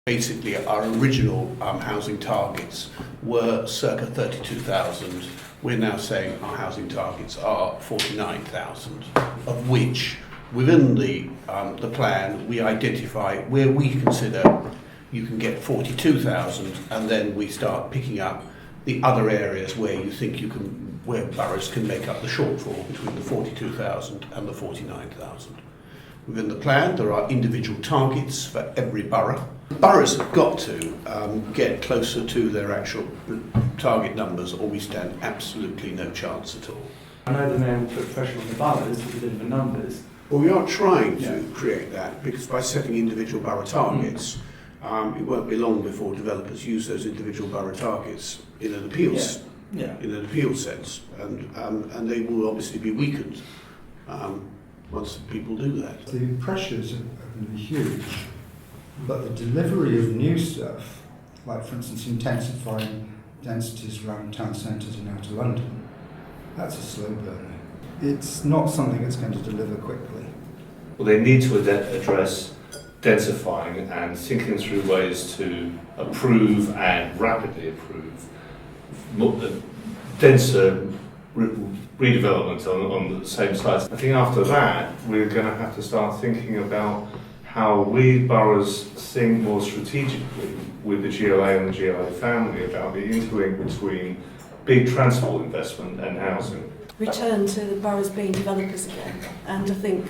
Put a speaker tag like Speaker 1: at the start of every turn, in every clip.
Speaker 1: Basically, our original housing targets were circa 32,000. We're now saying our housing targets are 49,000, of which within the plan we identify where we consider you can get 42,000, and then we start picking up the other areas where you think you can, where boroughs can make up the shortfall between the 42,000 and the 49,000. Within the plan, there are individual targets for every borough. Boroughs have got to get closer to their actual target numbers, or we stand absolutely no chance at all.
Speaker 2: I know the mayor will put pressure on the boroughs to deliver numbers.
Speaker 1: Well, we are trying to create that, because by setting individual borough targets, it won't be long before developers use those individual borough targets in an appeals, in an appeal sense, and they will obviously be weakened once people do that.
Speaker 3: The pressures are going to be huge, but the delivery of new stuff, like for instance intensifying densities around town centres and outer London, that's a slow burner. It's not something that's going to deliver quickly.
Speaker 4: Well, they need to address densifying and thinking through ways to approve and rapidly approve denser redevelopment on the same sites. I think after that, we're going to have to start thinking about how we boroughs think more strategically with the GLA and the GLA family about the interlink between big transport investment and housing.
Speaker 5: Return to the boroughs being developers again, and I think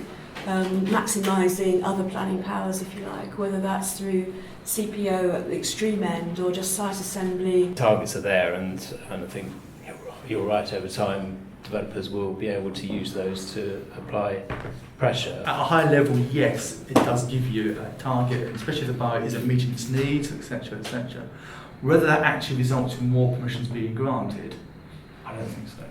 Speaker 5: maximising other planning powers, if you like, whether that's through CPO at the extreme end or just site assembly.
Speaker 6: Targets are there, and I think you're right, over time developers will be able to use those to apply pressure.
Speaker 2: At a high level, yes, it does give you a target, especially if the borough isn't meeting its needs, etc., etc. Whether that actually results in more permissions being granted, I don't think so.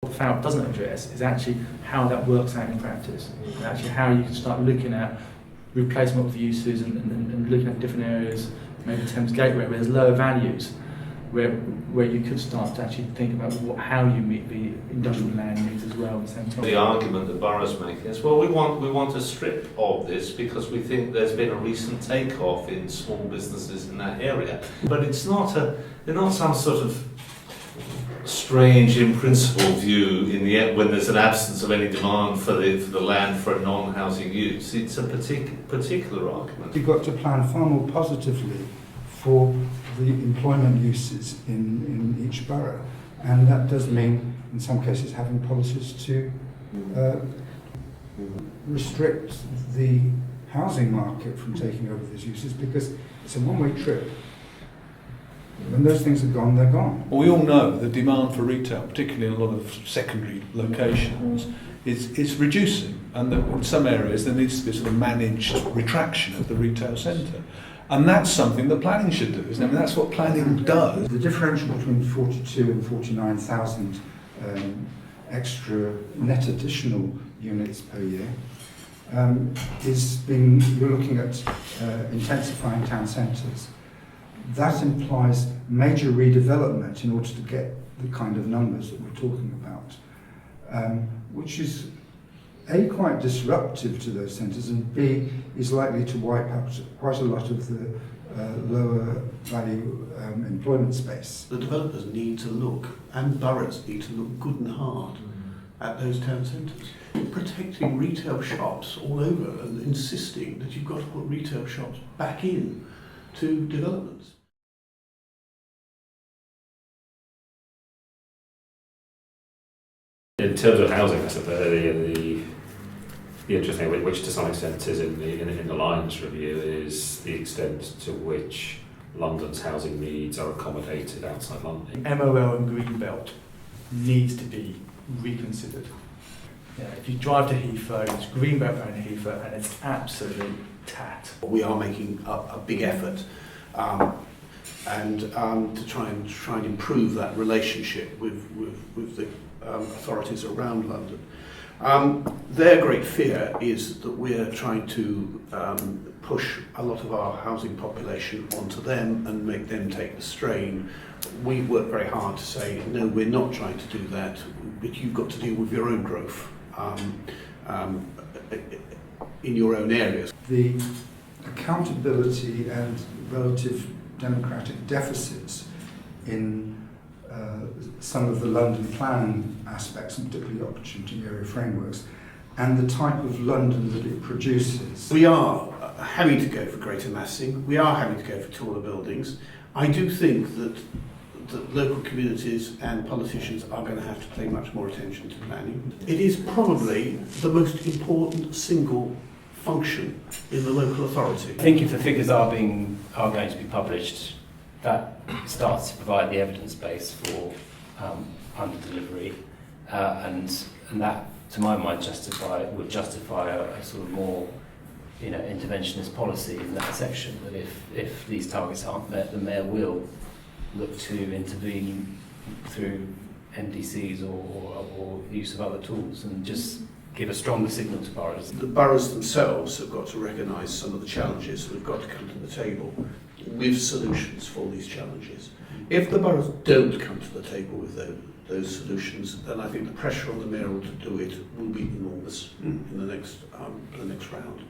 Speaker 2: What FAUT doesn't address is actually how that works out in practice, and actually how you can start looking at replacement of uses and looking at different areas, maybe Thames Gateway, where there's lower values, where you could start to actually think about how you meet the industrial land needs as well at the same time.
Speaker 4: The argument that boroughs make is, well, we want a strip of this because we think there's been a recent takeoff in small businesses in that area. But it's not they're not some sort of strange in principle view in the end when there's an absence of any demand for the land for a non-housing use. It's a particular argument.
Speaker 3: You've got to plan far more positively for the employment uses in each borough, and that does mean in some cases having policies to restrict the housing market from taking over these uses, because it's a one-way trip. When those things are gone, they're gone.
Speaker 7: Well, we all know the demand for retail, particularly in a lot of secondary locations, is reducing, and that in some areas there needs to be a sort of managed retraction of the retail centre. And that's something that planning should do, isn't it? I mean, that's what planning does.
Speaker 3: The differential between 42 and 49,000 extra net additional units per year you're looking at intensifying town centres. That implies major redevelopment in order to get the kind of numbers that we're talking about, which is A, quite disruptive to those centres, and B, is likely to wipe out quite a lot of the lower value employment space.
Speaker 1: The developers need to look, and boroughs need to look good and hard at those town centres. Protecting retail shops all over and insisting that you've got to put retail shops back in to developments.
Speaker 8: In terms of housing, I think the interesting thing, which to some extent is in the Lions review, is the extent to which London's housing needs are accommodated outside London.
Speaker 2: MOL and Greenbelt needs to be reconsidered. Yeah, if you drive to Heathrow, it's Greenbelt around Heathrow, and it's absolute tat.
Speaker 1: We are making a big effort to try and improve that relationship with the authorities around London. Their great fear is that we're trying to push a lot of our housing population onto them and make them take the strain. We've worked very hard to say, no, we're not trying to do that, but you've got to deal with your own growth in your own areas.
Speaker 3: The accountability and relative democratic deficits in some of the London planning aspects, and particularly opportunity area frameworks, and the type of London that it produces.
Speaker 1: We are having to go for greater massing, we are having to go for taller buildings. I do think that local communities and politicians are going to have to pay much more attention to planning. It is probably the most important single function in the local authority.
Speaker 6: I think if the figures are going to be published, that starts to provide the evidence base for under delivery, and that, to my mind, would justify a sort of more, interventionist policy in that section. That if these targets aren't met, the mayor will look to intervene through MDCs or use of other tools, and just give a stronger signal to boroughs.
Speaker 1: The boroughs themselves have got to recognise some of the challenges that have got to come to the table with solutions for these challenges. If the boroughs don't come to the table with those solutions, then I think the pressure on the mayor to do it will be enormous in the next round.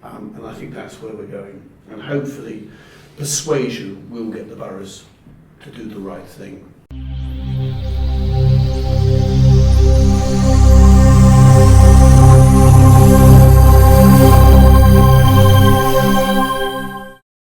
Speaker 1: And I think that's where we're going. And hopefully persuasion will get the boroughs to do the right thing.